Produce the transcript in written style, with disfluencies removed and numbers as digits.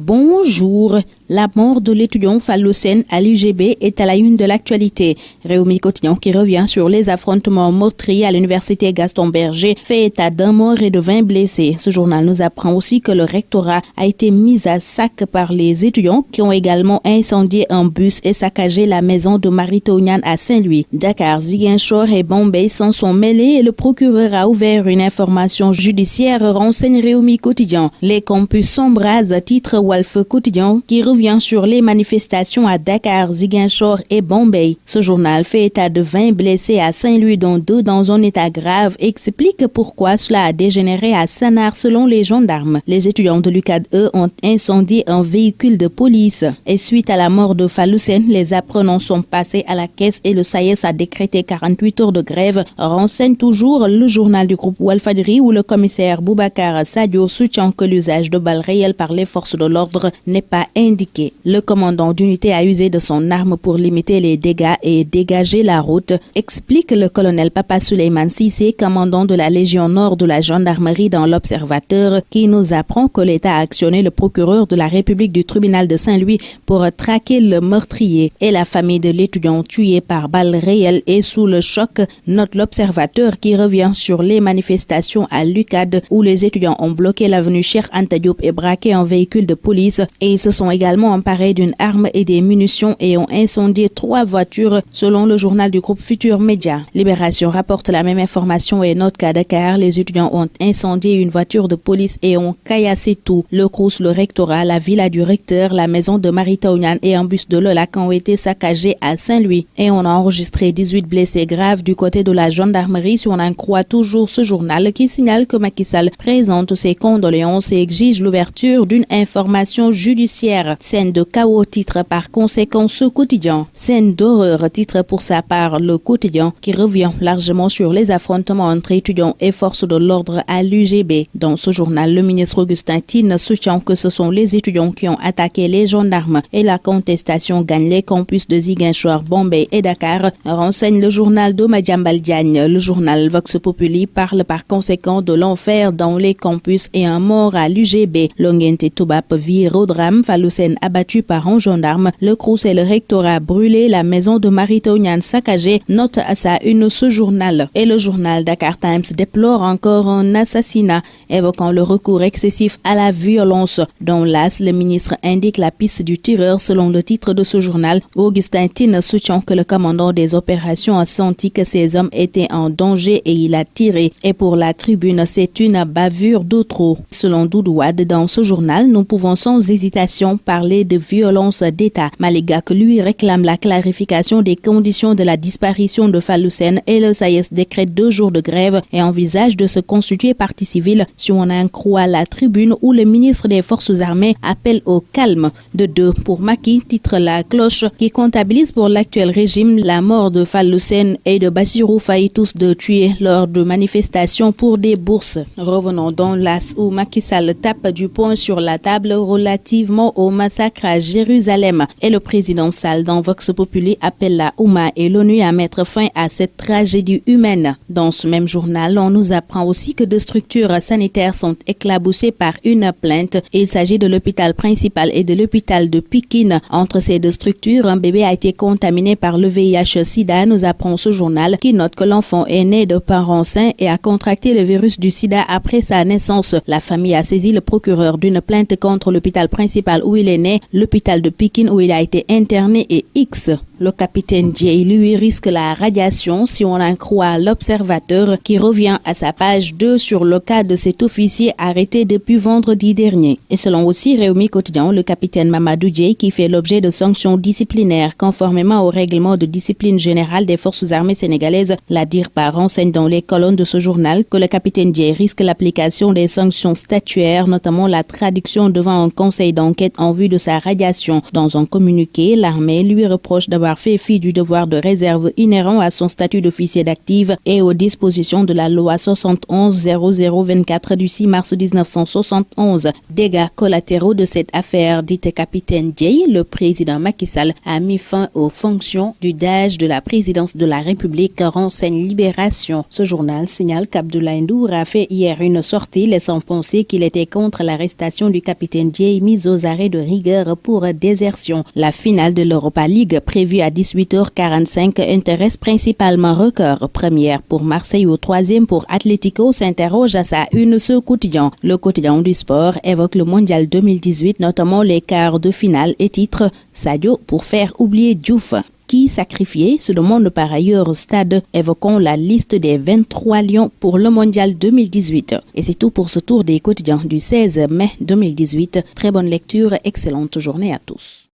Bonjour. La mort de l'étudiant Fallou Sène à l'UGB est à la une de l'actualité. Rewmi Quotidien, qui revient sur les affrontements meurtriers à l'université Gaston Berger, fait état d'un mort et de 20 blessés. Ce journal nous apprend aussi que le rectorat a été mis à sac par les étudiants qui ont également incendié un bus et saccagé la maison de Mary-Teuw Niane à Saint-Louis. Dakar, Ziguinchor et Bombay s'en sont mêlés et le procureur a ouvert une information judiciaire, renseigne Rewmi Quotidien. Les campus s'embrasent, titre Walf Quotidien, qui revient sur les manifestations à Dakar, Ziguinchor et Bombay. Ce journal fait état de 20 blessés à Saint-Louis, dont 2 dans un état grave, et explique pourquoi cela a dégénéré à Sannar selon les gendarmes. Les étudiants de l'UCAD, eux, ont incendié un véhicule de police. Et suite à la mort de Fallou Sène, les apprenants sont passés à la caisse et le SAES a décrété 48 heures de grève, renseigne toujours le journal du groupe Walfadjri, où le commissaire Boubacar Sadio soutient que l'usage de balles réelles par les forces de l'ordre n'est pas indiqué. Le commandant d'unité a usé de son arme pour limiter les dégâts et dégager la route, explique le colonel Papa Souleymane Cissé, commandant de la Légion Nord de la gendarmerie dans l'Observateur, qui nous apprend que l'État a actionné le procureur de la République du tribunal de Saint-Louis pour traquer le meurtrier. Et la famille de l'étudiant tué par balles réelles est sous le choc, note l'Observateur, qui revient sur les manifestations à l'UCAD où les étudiants ont bloqué l'avenue Cheikh Anta Diop et braqué un véhicule de police, et ils se sont également emparés d'une arme et des munitions et ont incendié 3 voitures selon le journal du groupe Futur Média. Libération rapporte la même information et note qu'à Dakar, les étudiants ont incendié une voiture de police et ont caillassé tout. Le Crous, le rectorat, la villa du recteur, la maison de Mary-Teuw Niane et un bus de l'OLAC ont été saccagés à Saint-Louis. Et on a enregistré 18 blessés graves du côté de la gendarmerie, si on en croit toujours ce journal qui signale que Macky Sall présente ses condoléances et exige l'ouverture d'une information judiciaire. Scène de chaos, titre par conséquent ce quotidien. Scène d'horreur, titre pour sa part le quotidien, qui revient largement sur les affrontements entre étudiants et forces de l'ordre à l'UGB. Dans ce journal, le ministre Augustin Tine soutient que ce sont les étudiants qui ont attaqué les gendarmes et la contestation gagne les campus de Ziguinchor, Bombay et Dakar, renseigne le journal de Madiambal Diagne. Le journal Vox Populi parle par conséquent de l'enfer dans les campus et un mort à l'UGB. Longuente Toubap vire au drame, Fallou Sène abattu par un gendarme, le Crous et le rectorat brûlé, la maison de Mary-Teuw Niane saccagée, note à sa une ce journal. Et le journal Dakar Times déplore encore un assassinat, évoquant le recours excessif à la violence, dont l'AS, le ministre, indique la piste du tireur selon le titre de ce journal. Augustin Tine soutient que le commandant des opérations a senti que ces hommes étaient en danger et il a tiré. Et pour la tribune, c'est une bavure de trop. Selon Doudouad, dans ce journal, nous pouvons sans hésitation parler de violence d'État. Maligak lui réclame la clarification des conditions de la disparition de Fallou Sène et le SAES décrète 2 jours de grève et envisage de se constituer partie civile, si on en croit la tribune où le ministre des Forces armées appelle au calme. De 2 pour Macky, titre la cloche, qui comptabilise pour l'actuel régime la mort de Fallou Sène et de Bassirou Faye, tous 2 tués lors de manifestations pour des bourses. Revenons dans l'AS où Macky Sall tape du poing sur la table relativement au massacre à Jérusalem. Et le président Sall dans Vox Populi appelle la Oumma et l'ONU à mettre fin à cette tragédie humaine. Dans ce même journal, on nous apprend aussi que 2 structures sanitaires sont éclaboussées par une plainte. Il s'agit de l'hôpital principal et de l'hôpital de Pikine. Entre ces 2 structures, un bébé a été contaminé par le VIH-Sida, nous apprend ce journal, qui note que l'enfant est né de parents sains et a contracté le virus du sida après sa naissance. La famille a saisi le procureur d'une plainte contre l'hôpital principal où il est né, l'hôpital de Pikine où il a été interné et X. Le capitaine Jay, lui, risque la radiation si on en croit l'Observateur, qui revient à sa page 2 sur le cas de cet officier arrêté depuis vendredi dernier. Et selon aussi Rewmi Quotidien, le capitaine Mamadou Jay, qui fait l'objet de sanctions disciplinaires conformément au règlement de discipline générale des forces armées sénégalaises, la DIRPA renseigne dans les colonnes de ce journal que le capitaine Jay risque l'application des sanctions statutaires, notamment la traduction devant un conseil d'enquête en vue de sa radiation. Dans un communiqué, l'armée lui reproche d'avoir fait fi du devoir de réserve inhérent à son statut d'officier d'active et aux dispositions de la loi 71-0024 du 6 mars 1971. Dégâts collatéraux de cette affaire, dit capitaine Jay, le président Macky Sall a mis fin aux fonctions du DAGE de la présidence de la République, renseigne Libération. Ce journal signale qu'Abdoulaye Ndour a fait hier une sortie laissant penser qu'il était contre l'arrestation du capitaine Ndiaye mise aux arrêts de rigueur pour désertion. La finale de l'Europa League prévue à 18h45 intéresse principalement Record. Première pour Marseille ou troisième pour Atlético s'interroge à sa une ce quotidien. Le quotidien du sport évoque le mondial 2018, notamment les quarts de finale et titre Sadio pour faire oublier Diouf. Qui sacrifié se demande par ailleurs au stade. Évoquons la liste des 23 lions pour le mondial 2018. Et c'est tout pour ce tour des quotidiens du 16 mai 2018. Très bonne lecture, excellente journée à tous.